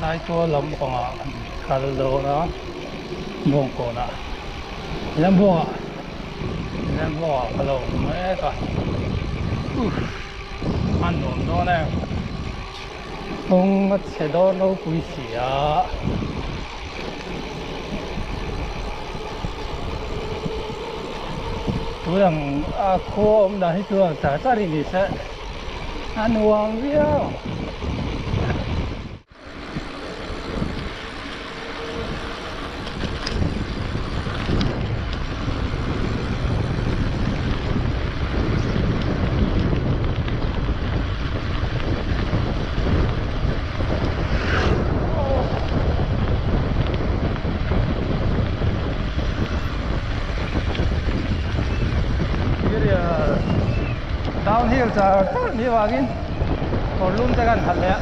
sai tua lom ko nga kaldo na bong ko na lam bo kalo me ka an no no na ong che do no pui sia tu rằng cô ông đã hết chưa trả gia đình thì sẽ ăn uống riêng downhill sa ni wagin kolum tagan halle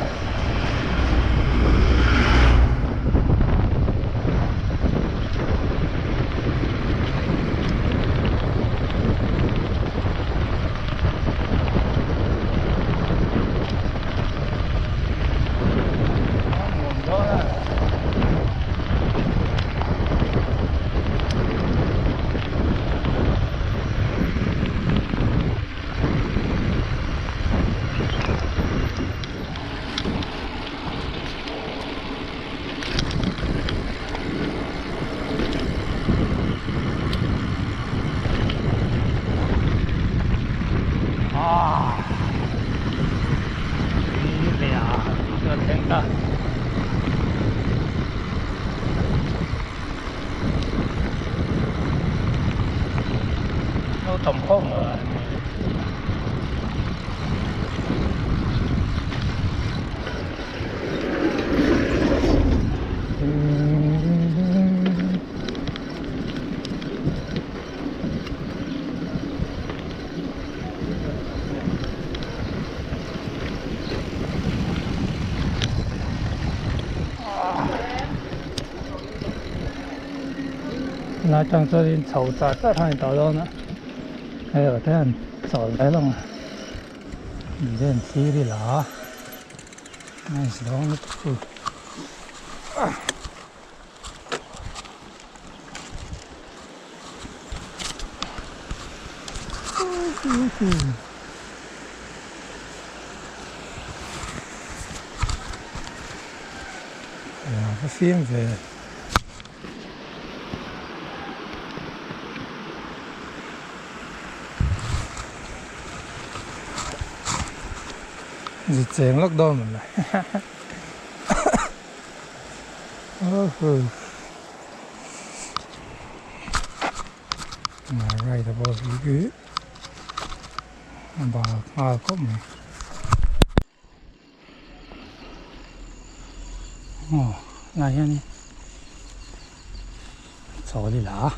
nó tầm không rồi那张这里瞅着这还找到呢，还有这样走来了嘛？你这提的了，那是我们土。Ja, vad fin väg. Dịch chém lắc đo mình lại. Mà ray là bao nhiêu cứ bà có mình. Này nha, chỗ đi lá,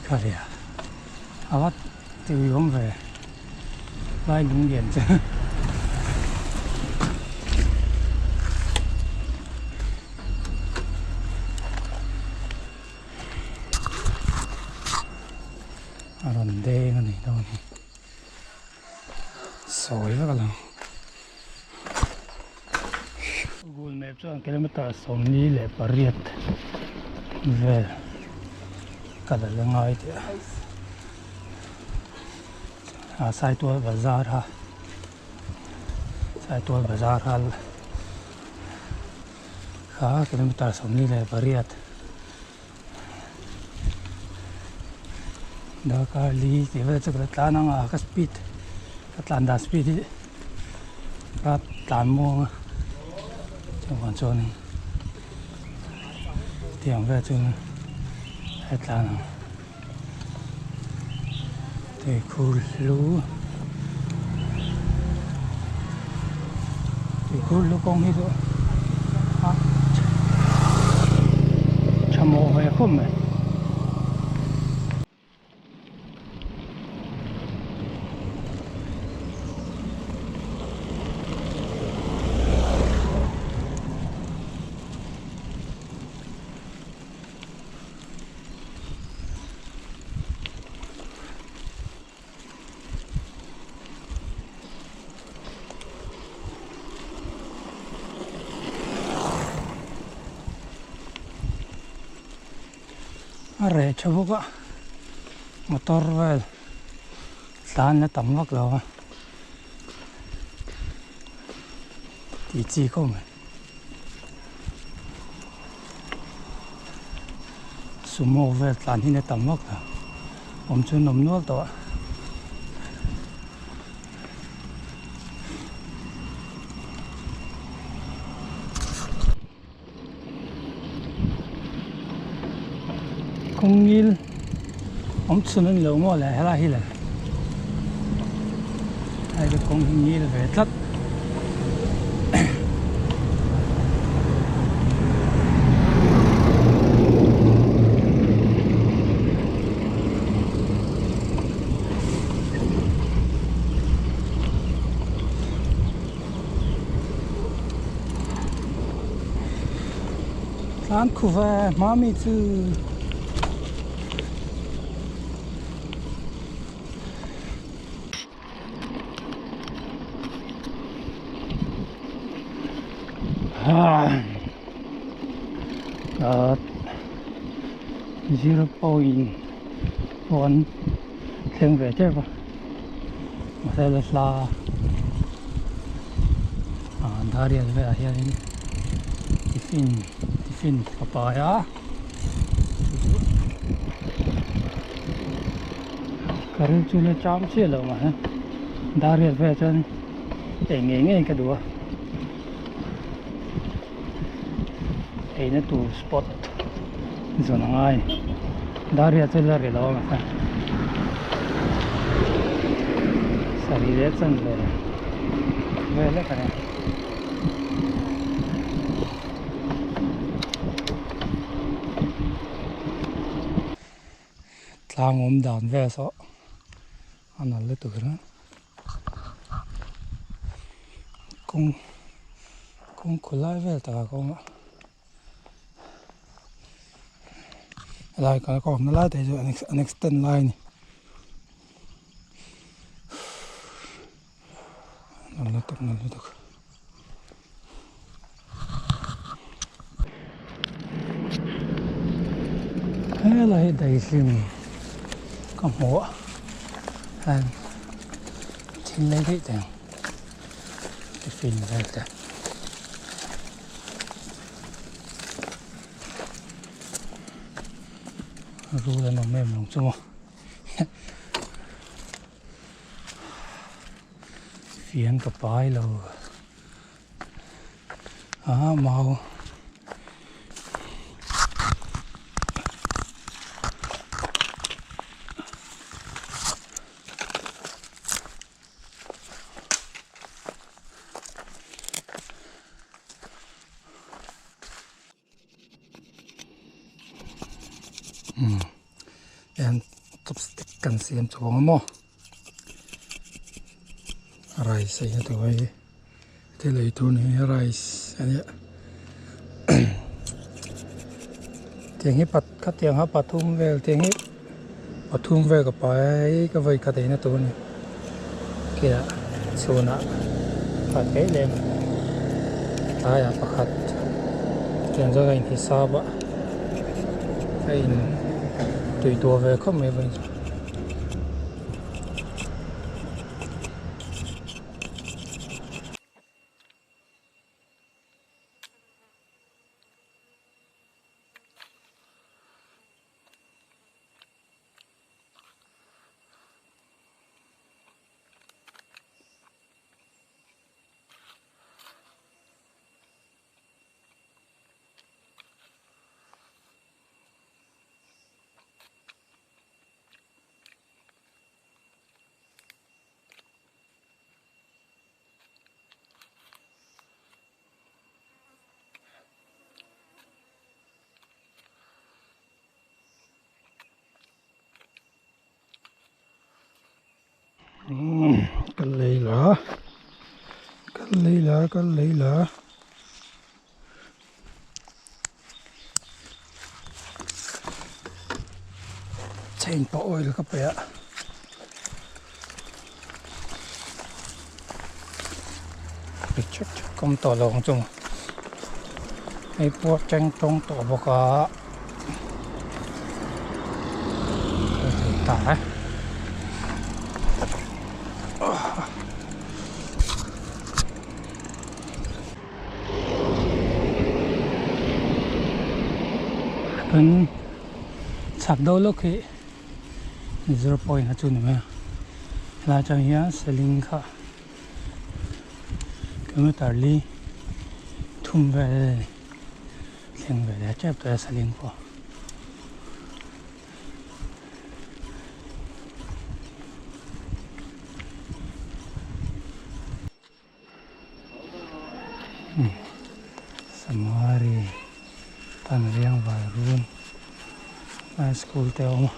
cái gì à? Bắt tiêu hướng về, vai đúng điện chứ. Còn đê này đâu này, sỏi rất là. Google Maps cho kilometer sống đi lệ Paris về cả là ngay thì sai tua bazaar ha khá kilometer sống đi lệ Paris đó cả lý thì về chỗ là năng cái speed cái tàn đa speed đi cái tàn mua còn cho này tiền về cho hết là thì khu lú con hết rồi chăm mồ về không này rẻ cho bốc á motor về tan nó tắm vắt rồi thì chỉ không sumo về tan thì nó tắm vắt rồi ông chưa nằm nuốt đó công nghiệp ông chưa nằm lâu mà lại là hi là hay cái công nghiệp về tất An kuva mami tu at 0.1 thêm về chứ mà sẽ là dari về here tiffin papaya karu chule cham che lo mà dari về chân để nghe cái đùa ấy nó tụ spot rồi ngay dari chân là lo mà sari đấy chân về lấy cái này lang om đàn về số anh lấy từ đó cũng có lại về ta cũng lại cái con nó lại thì an extend line nó lấy được thế là đầy sim có múa and chính lấy cái tiền cái phim này đấy ru là nó mềm lắm chung phiền cái bài rồi màu and chopstick kan siam chawng mo rice ai to ai te lei tu ni rice ania tiếng hi pat kha tiếng ha pathum vel tiếng hi pathum vel ka pai ka vai ka te na tu ni kia chuna ka te lem aya pakhat tiếng zo gain hisaba kain tùy tua về không mấy vậy cái lấy lá chain bỏ oi được các bé bị chắc công tỏ lòng chung hay buộc tranh trong tỏ bọc cả ขาเป็นฉักโดโลก0 point จุดนี้ไหมลาจังเฮียสลิงค่ะก็ไม่ตัดลีทุ่มไปเลยเสียงไปแล้วเจ็บตัวสลิงพอสมารีตันเรียงวัยรุ่นมาสกูลเตลมา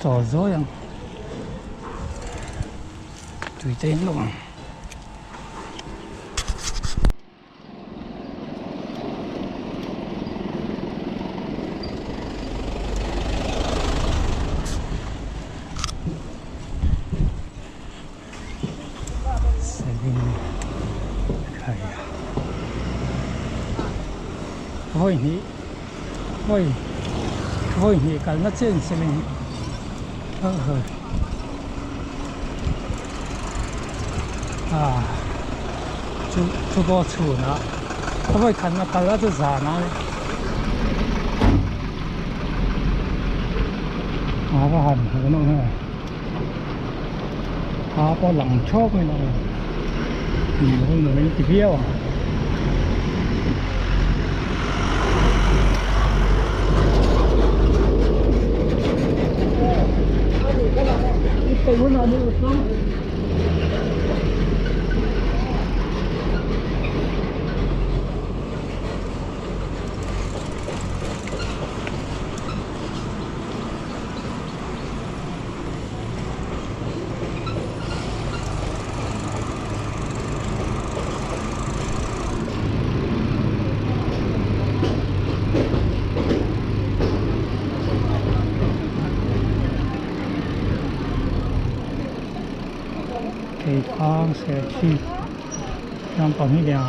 จอดรถยังตุยเต้นลงเซลิงใครโอ้ยนี่โอ้ยนี่กันมาเส้นเซลิง出不出呢？他会看那是啥呢？不喊好弄呢，不冷ชอบไม่弄，คนหนึ่งติเบี้ยวไปวันนั้นดูสิทางเสียชียังตอนนี้เดียว